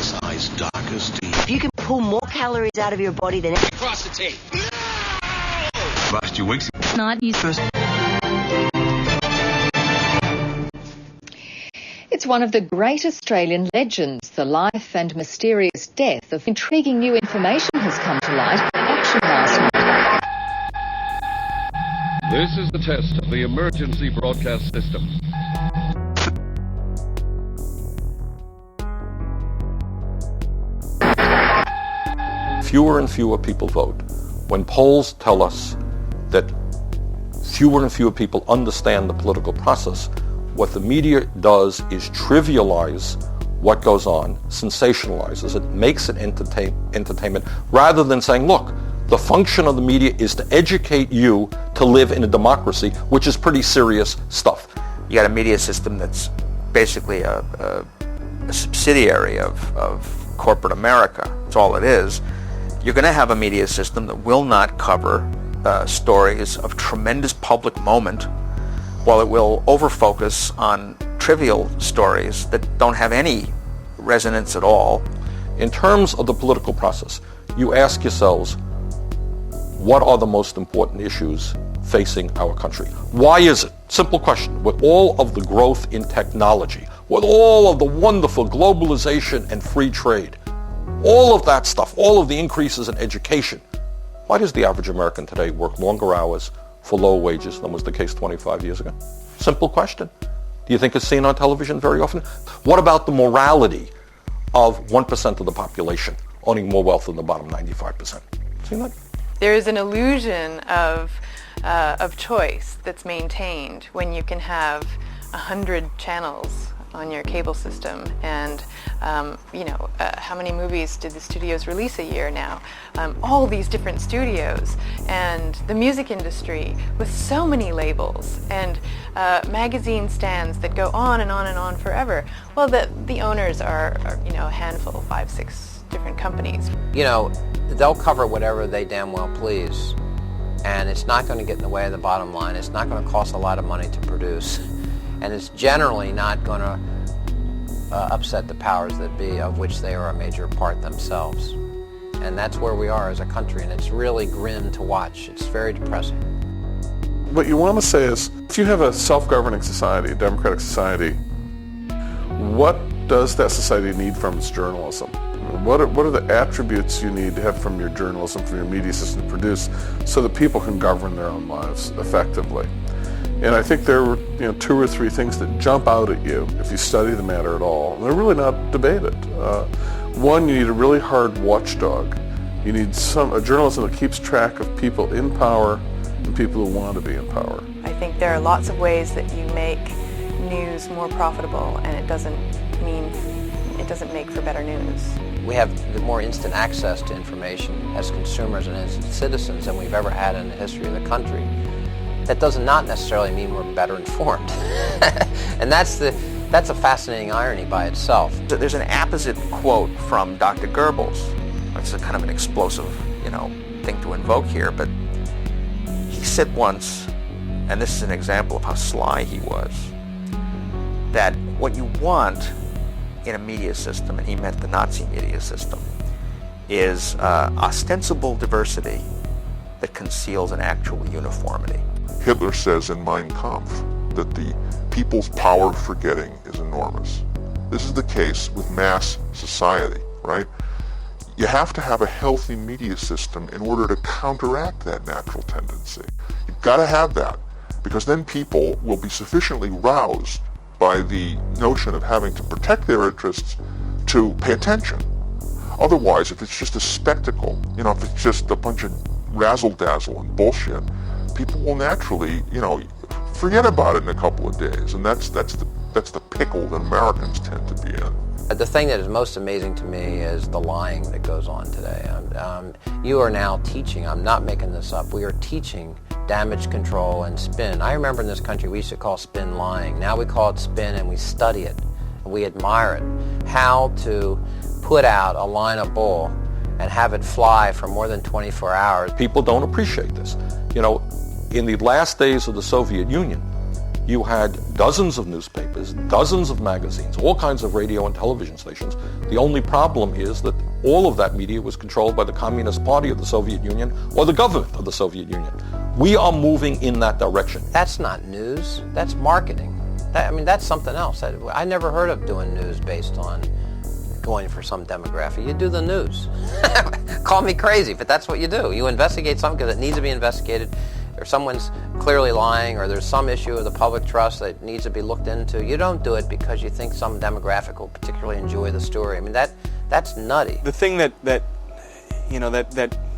size dark as deep. If you can pull more calories out of your body than... Cross the tape. No! Last 2 weeks. Not use first. It's one of the great Australian legends. The life and mysterious death of intriguing new information has come to light in action last night. This is the test of the emergency broadcast system. Fewer and fewer people vote. When polls tell us that fewer and fewer people understand the political process, what the media does is trivialize what goes on, sensationalizes it, makes it entertainment, rather than saying, look, the function of the media is to educate you to live in a democracy, which is pretty serious stuff. You got a media system that's basically a subsidiary of corporate America. That's all it is. You're going to have a media system that will not cover stories of tremendous public moment, while it will overfocus on trivial stories that don't have any resonance at all. In terms of the political process, you ask yourselves, what are the most important issues facing our country? Why is it? Simple question. With all of the growth in technology, with all of the wonderful globalization and free trade, all of that stuff, all of the increases in education, why does the average American today work longer hours for low wages than was the case 25 years ago? Simple question. Do you think it's seen on television very often? What about the morality of 1% of the population owning more wealth than the bottom 95%? Seen that? There is an illusion of choice that's maintained when you can have 100 channels on your cable system, and how many movies did the studios release a year now? All these different studios, and the music industry with so many labels, and magazine stands that go on and on and on forever. Well, the owners are a handful, 5, 6 different companies. They'll cover whatever they damn well please, and it's not going to get in the way of the bottom line. It's not going to cost a lot of money to produce, and it's generally not going to upset the powers that be, of which they are a major part themselves. And that's where we are as a country, and it's really grim to watch. It's very depressing. What you want to say is, if you have a self-governing society, a democratic society, what does that society need from its journalism? What are the attributes you need to have from your journalism, from your media system to produce, so that people can govern their own lives effectively? And I think there were 2 or 3 things that jump out at you if you study the matter at all. And they're really not debated. One, you need a really hard watchdog. You need a journalism that keeps track of people in power and people who want to be in power. I think there are lots of ways that you make news more profitable, and it doesn't make for better news. We have the more instant access to information as consumers and as citizens than we've ever had in the history of the country. That does not necessarily mean we're better informed. And that's a fascinating irony by itself. There's an apposite quote from Dr. Goebbels. It's a kind of an explosive, thing to invoke here, but he said once, and this is an example of how sly he was, that what you want in a media system, and he meant the Nazi media system, is ostensible diversity that conceals an actual uniformity. Hitler says in Mein Kampf that the people's power of forgetting is enormous. This is the case with mass society, right? You have to have a healthy media system in order to counteract that natural tendency. You've got to have that, because then people will be sufficiently roused by the notion of having to protect their interests to pay attention. Otherwise, if it's just a spectacle, if it's just a bunch of razzle-dazzle and bullshit, people will naturally, forget about it in a couple of days, and that's the pickle that Americans tend to be in. The thing that is most amazing to me is the lying that goes on today. You are now teaching, I'm not making this up, we are teaching damage control and spin. I remember in this country we used to call spin lying. Now we call it spin, and we study it, and we admire it. How to put out a line of bull and have it fly for more than 24 hours. People don't appreciate this. In the last days of the Soviet Union, You had dozens of newspapers, dozens of magazines, all kinds of radio and television stations. The only problem is that all of that media was controlled by the Communist Party of the Soviet Union or the government of the Soviet Union. We are moving in that direction. That's not news. That's marketing. That's something else. I never heard of doing news based on going for some demographic. You do the news. Call me crazy, but that's what you do. You investigate something because it needs to be investigated, or someone's clearly lying, or there's some issue of the public trust that needs to be looked into. You don't do it because you think some demographic will particularly enjoy the story. That's nutty. The thing that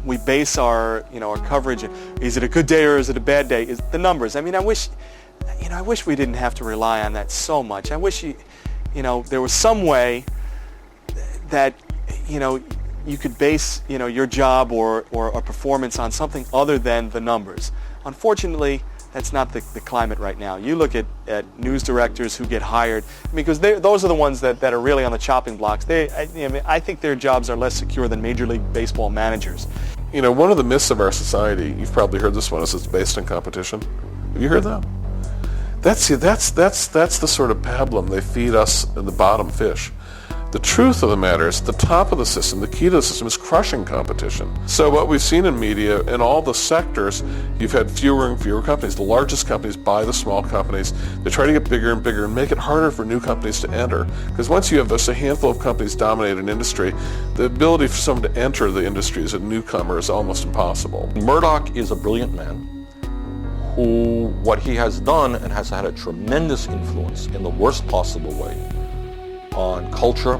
we base our coverage, is it a good day or is it a bad day, is the numbers. I wish we didn't have to rely on that so much. I wish there was some way that you could base your job or a performance on something other than the numbers. Unfortunately, that's not the climate right now. You look at news directors who get hired, because those are the ones that are really on the chopping blocks. I think their jobs are less secure than Major League Baseball managers. One of the myths of our society, you've probably heard this one, is it's based on competition. Have you heard that? That's the sort of pablum they feed us in the bottom fish. The truth of the matter is, the top of the system, the key to the system, is crushing competition. So what we've seen in media, in all the sectors, you've had fewer and fewer companies. The largest companies buy the small companies. They try to get bigger and bigger and make it harder for new companies to enter. Because once you have just a handful of companies dominate an industry, the ability for someone to enter the industry as a newcomer is almost impossible. Murdoch is a brilliant man who, what he has done, and has had a tremendous influence in the worst possible way on culture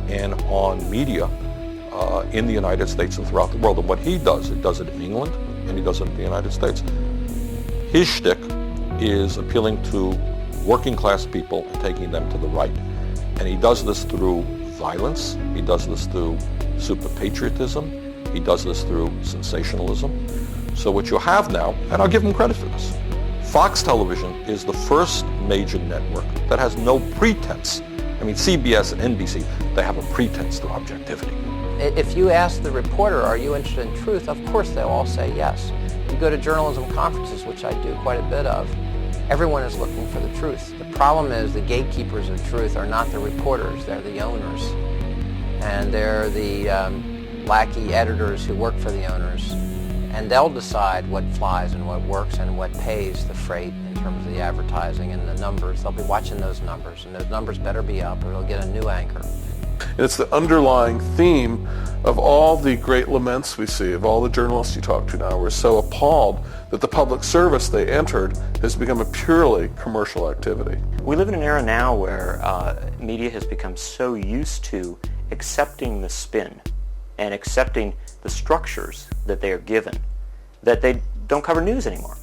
and on media in the United States and throughout the world. And what he does it in England, and he does it in the United States. His shtick is appealing to working class people and taking them to the right. And he does this through violence. He does this through super patriotism. He does this through sensationalism. So what you have now, and I'll give him credit for this, Fox Television is the first major network that has no pretense. CBS and NBC, they have a pretense to objectivity. If you ask the reporter, are you interested in truth, of course they'll all say yes. You go to journalism conferences, which I do quite a bit of, everyone is looking for the truth. The problem is the gatekeepers of truth are not the reporters, they're the owners. And they're the lackey editors who work for the owners. And they'll decide what flies and what works and what pays the freight in terms of the advertising and the numbers. They'll be watching those numbers, and those numbers better be up or they'll get a new anchor. And it's the underlying theme of all the great laments we see, of all the journalists you talk to now. We're so appalled that the public service they entered has become a purely commercial activity. We live in an era now where media has become so used to accepting the spin and accepting the structures that they are given that they don't cover news anymore.